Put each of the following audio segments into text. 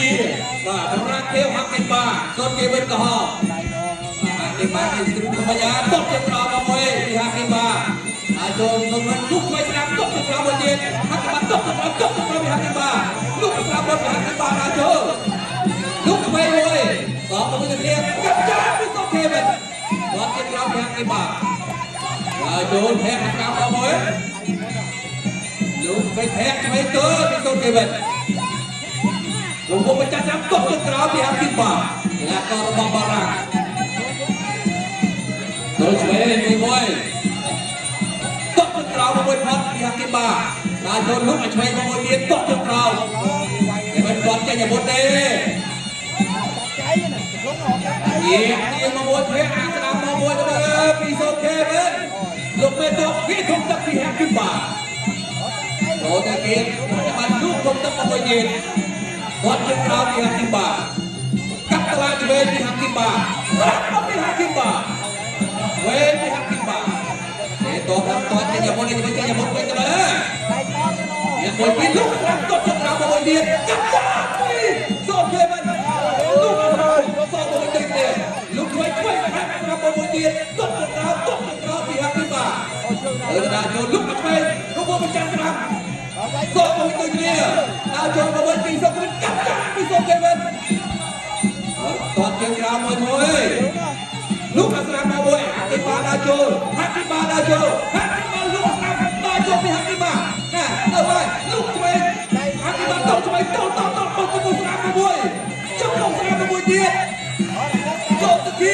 ជាបាទសម្រាប់គេហាក់គេបាសូនគេវិញក៏ហោហាក់គេបាគេស្រុកបញ្ញាតបជាក្រោមមកមួយពីហាក់គេបាអាចចូលក្នុងលុកមិនស្ដាប់តបជាក្រោមមួយទៀតហាក់គេបាតបជាក្រោមពីហាក់គេបាលុកស្ដាប់បត់ពីហាក់គេបាអាចចូលលុកមិនមួយតបទៅគ្នាកាប់ចាពីសូនគេវិញតបជាក្រោមពីហាក់គេបាអាចចូលแทงក្រោមមកមួយលោកไปแทงឆ្វេងទៅពីសូនគេវិញលោកមកចាស់ចាំតបទៅក្រោមពីហាក់គេបាអ្នកក៏របស់បារាំងទៅឆ្វេងមួយតបទៅក្រោមមួយផាត់ពីហាក់គេបាដល់ចូលលោកឲ្យឆ្វេងមួយទៀតតបទៅក្រោមគេមិនគាត់ចេញអាវុធទេជាមកមួយភេអាស្ដាប់មកមួយទៅពីសូនគេវិញលោកមេតបគេធំទឹកពីហាក់គេបាចូលទៅគេបានលោកធំទឹកមួយទៀតគាត់ជាក្រោមពីហាក់គេបាកាប់តឡាឆ្វេងពីហាក់គេបារាប់ពីហាក់គេបាឆ្វេងពីហាក់គេបាគេតបគាត់ចេញអាវុធនេះចេញអាវុធវិញទៅលើអ្នកមួយពីលោកស្រាប់តបជាក្រោមមួយទៀតកាប់ចាពីសូនគេវិញលោកសូនមួយទៀតលោកឆ្វេងហាក់ក្រោមមួយទៀតតបជាក្រោមពីហាក់គេបាដល់ចូលលោកឆ្វេងលោកមកចាស់ស្រាប់សូនមួយគ្នាដល់ចូលមកវិញពីសូនគេកាប់ចាពីសូនគេវិញតតជាក្រោមមួយលោកអស្រាមកមួយហាក់គេបាដល់ចូលហាក់គេបាដល់ចូលហាក់គេបាលោកអស្រាដល់ចូលពីហាក់គេបាណាទៅហើយលោកឆ្វេងហាក់គេបាតឆ្វេងតទៅស្រាមួយចាប់លោកស្រាមួយទៀតចូលទៅគៀ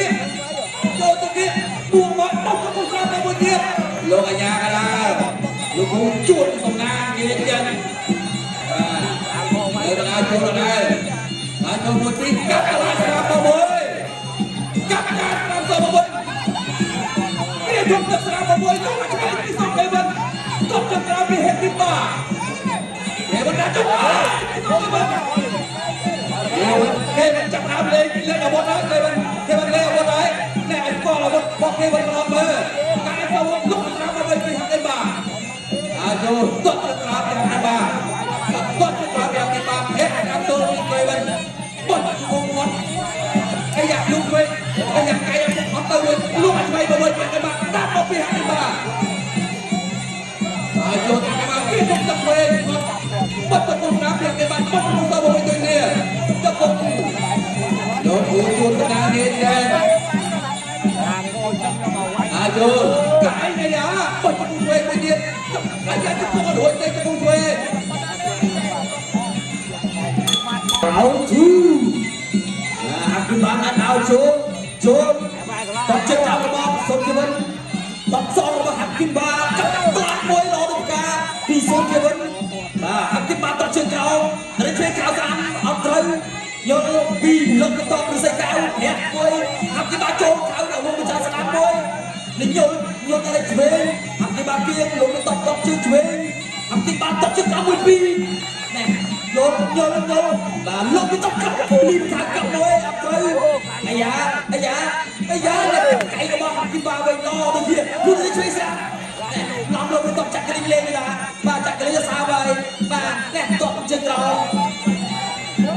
បួងមកតទៅស្រាមួយទៀតលោកអាញាក៏ដែរលោកគ្រូជួនសំណាងនិយាយចឹងបាទទៅដល់ចូលដែរដល់ចូលមួយទីកាប់ដល់ស្រាមួយកាប់ដល់ស្រាមួយគេជុំទឹកស្រាមួយលោកឆ្វេងពីសុំគេវិញតបចង្រោមពីហេតុទីបាគេមិនដាក់ចុះគេមិនចាប់ដើមលេងអាវុធហើយគេមិនលេងអាវុធហើយអ្នកឲ្យស្គាល់អាវុធរបស់គេមិនរត់មើលការទៅលោកស្រាមកវិញពីហេតុទីបាចូលតបចង្រោមពីហេតុទីបាតបចង្រោមពីហេតុទីបាហេតុតាមចូលគេវិញបត់ឈងមាត់អាយ៉ាលោកវិញអាយ៉ាកាយអត់ទៅវិញលោកឲ្យស្វែងមកវិញគេបានដាក់មកពីហេតុទីបាចូលទៅមកគេទុកទឹកវិញបាត់ទៅគុំណាពីគេបានបាត់ទៅទៅវិញទៅនេះទៅគុំលោកគូជួនកណ្ដាលនេះដែរចូលកាយអាយ៉ាបាត់ទៅវិញមួយទៀតអាយ៉ាទៅគុំរួចទៅគុំវិញout two ហាក់គេបានoutចូលតបចិត្តតាមរបស់សុំជីវិតតបសងរបស់ហាក់គេបានកាត់ក្លាក់មួយរកដល់ការពីសុំជីវិតបាទហាក់គេបានតបជើងក្រោមឬឆ្វេងក្រោមស្អាតអត់ត្រូវយកពីលឹកតបឬសេកៅអ្នកមួយហាក់គេបានចូលក្រោមដល់វងម្ចាស់ស្អាតមួយនិយល់តែឆ្វេងហាក់គេបានគៀងលោកតបជើងឆ្វេងហាក់គេបានតបជើងក្រោមមួយពីរណែយល់បាទលោកទៅតបកាប់លីខាងកាប់មួយអត់ត្រូវអាយ៉ាកៃរបស់ហាក់គេបានវិញឡទៅទៀតលោកទៅឆ្វេងស្អាតឡំលោកទៅតបចាក់ក្លីងលេងណាបាទចាក់ក្លីងសាវហើយបាទណែតបជើងក្រោម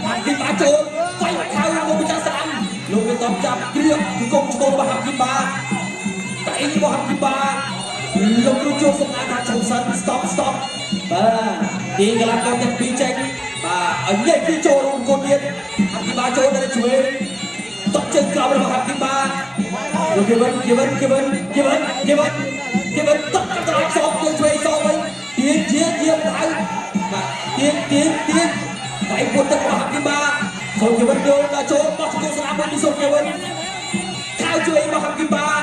ហាក់គេបានចូលវាយខៅលោកម្ចាស់ស្អាតលោកទៅតបចាប់គ្រៀបគឺគុំឈ្មោះរបស់ហាក់គេបានកៃរបស់ហាក់គេបានលោកគ្រូជួបសំណាងថាចូលសិន stop បាទទីកន្លងទៅទាំងពីរចេញបាទឲ្យនិយាយពីចូលរួមកូនទៀតហាក់គេបានចូលទៅឆ្វេងតបជើងក្រោមរបស់ហាក់គេបានគេវិញតបចង្រៃសោកទៅឆ្វេងសោកវិញទៀនហៅបាទទៀនបាយពុតទឹករបស់ហាក់គេបានសូមគេវិញយកដល់ចូលបោះជង្គង់ស្លាប់វិញសូមគេវិញខៅជួយរបស់ហាក់គេបាន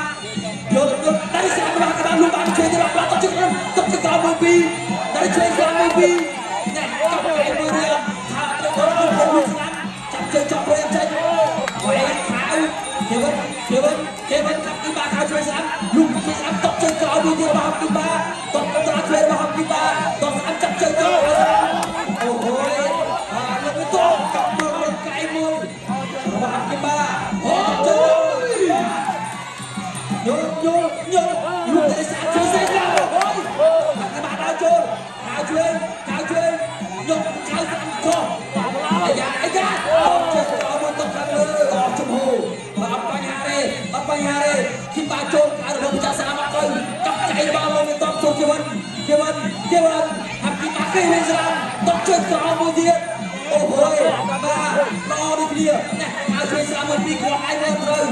យកដៃស្លាប់របស់ហាក់គេបានលោកបានជួយទៅដល់តបជើងក្រោមមួយពីរដៃជួយស្លាប់មួយពីរណែចាប់កែមួយទៀតថាទៅលោកស្លាប់ចាប់ជើងចាប់រួយចេញហើយខៅគេវិញហាក់គេបានខៅជួយស្លាប់លោកជួយស្លាប់តបជើងក្រោមមួយទៀតរបស់ហាក់គេបានតបទៅដល់ជួយរបស់ហាក់គេបានតបស្អាតចាប់ជើងក្រោមអូហូលោកទៅតបកាប់មើលកែមួយរបស់ហាក់គេបានអូជើងយកលោកទៅស្អាតជួយស្លាប់ហាក់គេបានដល់ចូលខៅជួយយកខៅស្អាតខោអាយ៉ា ពីវិញស្រាំតបជួយក្រោមមួយទៀតអូហូយបាទល្អដូចគ្នាណែឲ្យជួយស្រាំមួយពីរគ្រាប់ឯងទៅត្រូវ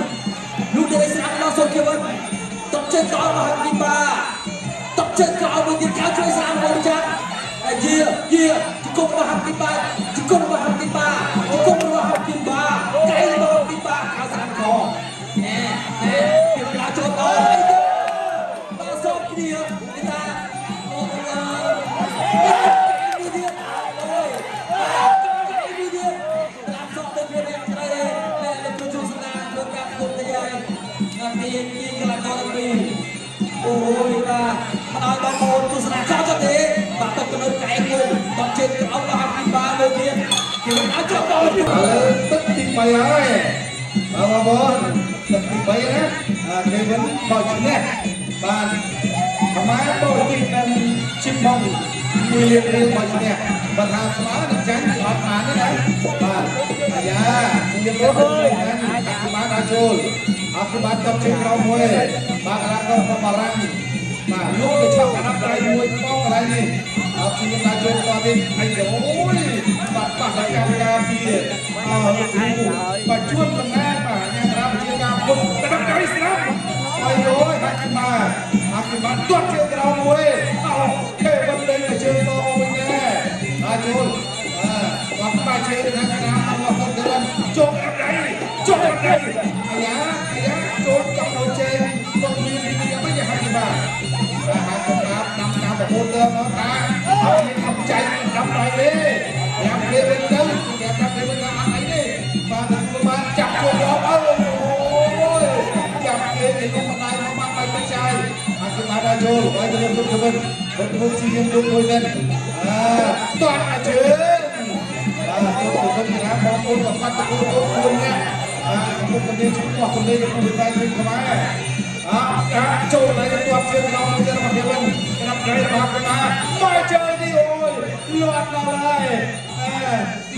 លោកទៅស្រាំដល់សូមគេវិញតបជួយក្រោមមកពីបាតបជួយក្រោមមួយទៀតឲ្យជួយស្រាំមួយចាស់យាជគុំរបស់ពីបាជគុំរបស់ពីបាជគុំរបស់ពីបាកែរបស់ពីបាឲ្យស្រាំខណែពីឡាចូលដល់អីទៅដល់សូមគ្នាគេថាអូមួយទៀតអូយមួយទៀតតាមសក់ទៅវាយ៉ាងត្រូវតែលោកជួយសំណាងធ្វើការគុំទៅយាយពីកន្លងដល់ពីអូយបាទមកដល់បងប្អូនទស្សនាចោលចុះទេបាទតបទៅកែមួយតបជើងក្រោមរបស់ពីបាលើទៀតគេមិនអាចចោលដល់ទឹកទី3ហើយបងប្អូនទឹកទី3ណាគេមិនបោះឈ្នះបាទប្រមាណបោះទីនឹងជិះបងមួយលានរៀលបោះឈ្នះបើថាស្មើនឹងចាញ់អត់បានទេណាបាទអាយ៉ាជំរាបលាហ្នឹងអភិបាលដល់ចូលអភិបាលតបជើងក្រោមមួយបាទកន្លងក៏បារាំងបាទលោកទៅឆក់អាប់ដៃមួយបងកន្លែងនេះអភិបាលដល់ចូលតទៀតហើយអូយបាទបះកម្មការពីបាទជួនកំណែបាទអ្នករាជាការពុកតាមដៃស្រាប់ហើយអូយហាក់បាទអភិបាលទាត់ជើងក្រោមមួយអូខេមិនលេងជើងតវិញណាដល់ចូលបាទបាត់ជើងខាងក្រៅមកទៅទៅជុំអាប់ដៃជុំអាប់ដៃអាយ៉ាចូលចំដល់ជើងទៅមានពីយ៉ាងម៉េចហាក់បាទហាក់បាទតាមតាមប្រពន្ធទៅមកថាអត់មានកំចៃដល់ដៃទេយ៉ាងគេវិញទៅគេប្រាប់គេវិញថាអត់អីទេបាទបានចាប់ចូលដល់អូយចាប់គេគេលុបដៃមកបាត់ដៃបច្ច័យអត់បានដល់ចូលហើយទៅលុបទៅវិញទៅជាយើងលុបមួយទៅតាត់អាជើងចូលទៅវិញណាបងប្អូនក៏បាត់ទៅខ្លួននេះមុខកណ្ដៀងឈ្មោះកណ្ដៀងខ្លួនតែវិញខ្មែរចូល来就多接到这个别问，给他给他给他，快接的哦，乱了来，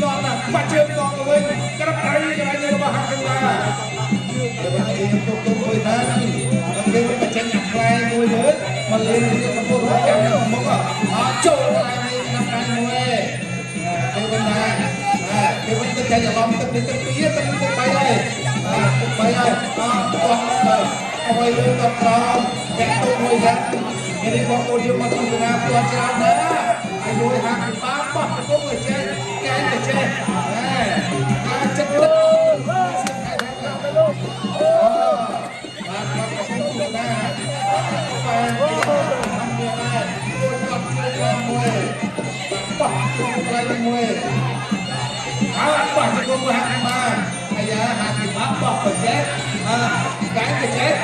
乱了，快接到了喂，给他给来这个把他给他，这个这个都会的，这个把钱拿来对的，มาเรียนที่สมุทรสาครมึงก็ចូល来นี่นักการมวยគេវិញដែរគេវិញទៅតែឡំទឹកពីទឹក3ហើយទឹក3ហើយគាត់ទៅអ្វីលើកក្រោមតែទៅមួយយ៉ាងនេះបងប្អូនយកមកទស្សនាផ្ទាល់ច្រើនណាស់ហើយលួយហាក់បាបោះទៅទៅចេះកែទៅចេះអាចចិត្តទឹកបាទគាត់ទៅទស្សនាបាទមានដែរគាត់ជួយមួយបោះទៅក្រៅមួយបោះទៅមកហាក់បាអាយ៉ាហាក់បាបោះទៅចេះcái chết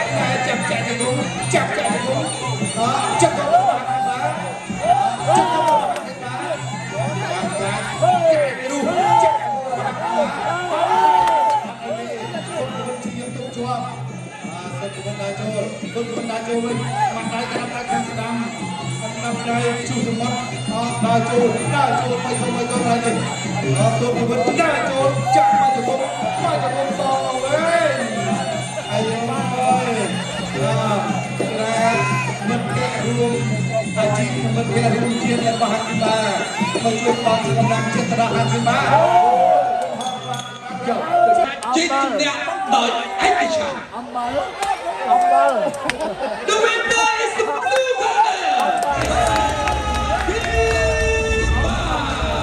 chặt chạy thì cũng chặt chạy thì cũng chắc có bạn mà chắc có bạn mà chạy đi luôn chạy chỉ dùng tung chua sân quân đá châu lên mặt đáy cái đá khăn đam đam đáy chủ sân mất đá châu phải không này đi tôi quân đá châu chặt mà thì cũng to với ayo ơi mình kẹt luôn chỉ mình kẹt luôn chia lên ba hai ba mình chụp bao nhiêu năm chia ra hai ba chỉ đẹp đợi anh đi chào the winner